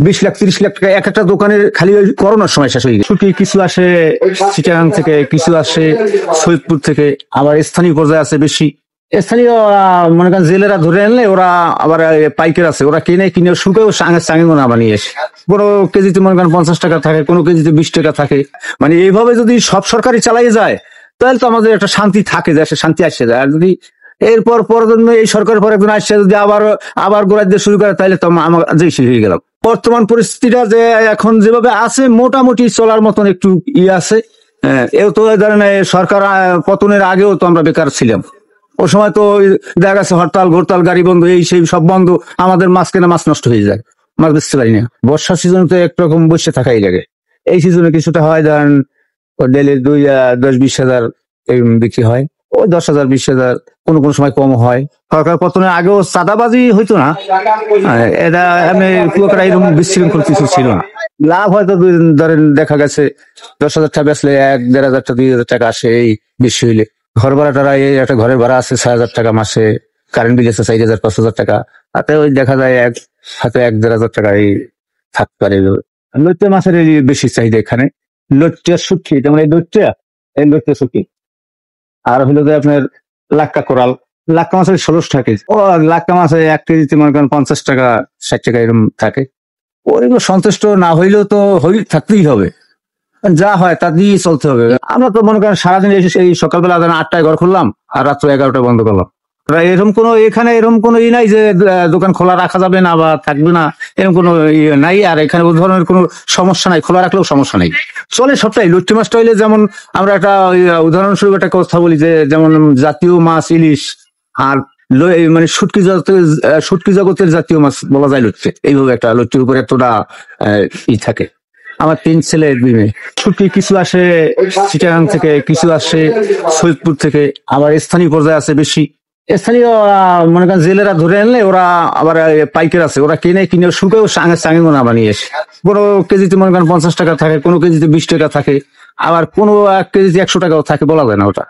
20 লাখ 30 লাখ টাকা এক একটা দোকানের খালি ওই করোনার সময় শেষ হয়ে গেছে। ছুটি কিছু আসে চিটাগাং থেকে, কিছু আসে সৈয়দপুর থেকে, আবার স্থানীয় পর্যায়ে আছে বেশি। স্থানীয় মনে করেন জেলেরা ধরে আনলে ওরা আবার পাইকার আছে, ওরা কিনে শুকাও চাঙে গোনা বানিয়ে আসে। কোনো কেজিতে মনে করেন 50 টাকা থাকে, কোনো কেজিতে 20 টাকা থাকে। মানে এইভাবে যদি সব সরকারি চালাই যায় তাহলে তো আমাদের একটা শান্তি থাকে, দেশে শান্তি আসে যায়। আর যদি এরপর প্রজন্ম এই সরকারের পর একজন আসছে যদি আবার গোড়ায় দিয়ে শুরু করে তাহলে তো আমার যে হয়ে গেলাম। বর্তমান পরিস্থিতিটা যে এখন যেভাবে আছে মোটামুটি চলার মতন একটু আছে। এও তো ধরেন সরকার পতনের আগেও তো আমরা বেকার ছিলাম। ও সময় তো দেখা গেছে হরতাল ঘরতাল, গাড়ি বন্ধ, এই সেই সব বন্ধ, আমাদের মাছ কেনা মাছ নষ্ট হয়ে যায়, মাছ বেচতে পারি না। বর্ষার সিজনে তো একরকম বসে থাকাই লাগে। এই সিজনে কিছুটা হয় ধরেন ডেলি 10-20 হাজার বিক্রি হয়, ওই 10,000 20,000, কোনো কোনো সময় কম হয়। সরকার পতনের আগেও চাঁদাবাজি হইতো না, এটা আমি কুয়াকাটা এরকম বিশৃঙ্খল কিছু ছিল না। লাভ হয়তো ধরেন দেখা গেছে 10,000 টাকা বেচলে 1-1,500 টাকা 2,000 টাকা আসে, এই বেশি হইলে। ঘর ভাড়াটা এই একটা ঘরের ভাড়া আছে 6,000 টাকা মাসে, কারেন্ট বিল আছে 4,000-5,000 টাকা, তাতে ওই দেখা যায় হাতে 1-1,500 টাকা এই থাকতে পারে। লইট্টা মাছের বেশি চাহিদা এখানে। লইট্টা শুটকি, যেমন এই লইট্টা শুটকি। আর হলো যে আপনার লাক্কা কোরাল, লাক্কা মাছের 16 টাকা কেজি। ও লাক্কা মাছে 1 কেজিতে মনে করেন 50 টাকা 60 টাকা এরকম থাকে। ওইগুলো সন্তুষ্ট না হইলেও তো থাকতেই হবে, যা হয় তা দিয়ে চলতে হবে। আমরা তো মনে করেন সারাদিন এই সকালবেলা 8টায় ঘর খুললাম আর রাত্র 11টায় বন্ধ করলাম। এরকম কোনো এখানে এরকম কোনো নাই যে দোকান খোলা রাখা যাবে না বা থাকবে না, এরকম কোনো নাই। আর এখানে ওই ধরনের কোনো সমস্যা নাই, খোলা রাখলেও সমস্যা নেই, চলে সবটাই। লইট্টা মাছটা হইলে যেমন আমরা একটা উদাহরণস্বরূপ একটা কথা বলি যে যেমন জাতীয় মাছ ইলিশ, আর মানে শুটকি জগতের জাতীয় মাছ বলা যায় লইট্টা। এইভাবে একটা লইট্টার উপরে এতটা থাকে। আমার 3 ছেলে 2 মেয়ে। ছুটি কিছু আসে চিটাগাং থেকে, কিছু আসে সৈয়দপুর থেকে, আবার স্থানীয় পর্যায়ে আছে বেশি। স্থানীয় মনে করেন জেলেরা ধরে আনলে ওরা আবার পাইকার আছে, ওরা কিনে শুকাও চাঙে গোনা বানিয়ে আসে। কোনো কেজিতে মনে করেন 50 টাকা থাকে, কোনো কেজিতে 20 টাকা থাকে, আবার কোনো 1 কেজিতে 100 টাকাও থাকে, বলা যায় না ওটা।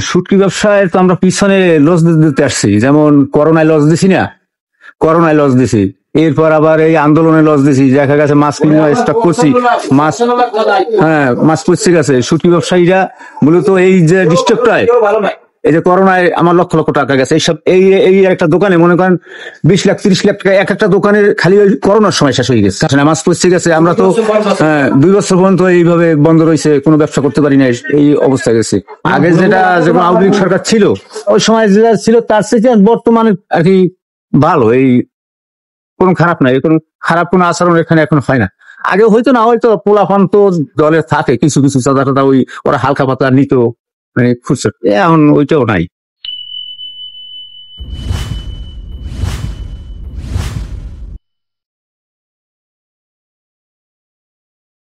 শুটকি ব্যবসায় তো আমরা পিছনে লস দিতে আসছি, যেমন করোনায় লস দিছি না, করোনায় লস দিছি, এরপর আবার এই আন্দোলনে লস দিছি। দেখা গেছে মাছ কিনে স্টক করছি, মাছ পচে গেছে। শুটকি ব্যবসায়ীরা মূলত এই যে ডিস্টার্বটায়, এই যে করোনায় আমার লক্ষ লক্ষ টাকা গেছে এইসব। এই একটা দোকানে মনে করেন 20 লাখ 30 লাখ টাকা এক একটা দোকানের খালি ওই করোনার সময় শেষ হয়ে গেছে, মাছ পচে গেছে। আমরা তো 2 বছর পর্যন্ত এইভাবে বন্ধ রয়েছে, কোনো ব্যবসা করতে পারি না, এই অবস্থা গেছে। আগে যেটা যেমন আওয়ামী লীগ সরকার ছিল ওই সময় যেটা ছিল তার থেকে বর্তমানে আর কি ভালো, এই কোনো খারাপ নাই, কোনো খারাপ কোনো আচরণ এখানে এখন হয় না। আগে হয়তো না, হয়তো পোলাপান তো দলে থাকে কিছু কিছু চাঁদা টাদা, ওই ওরা হালকা পাতা নিত, মানে খুচরা, এখন ওইটাও নাই।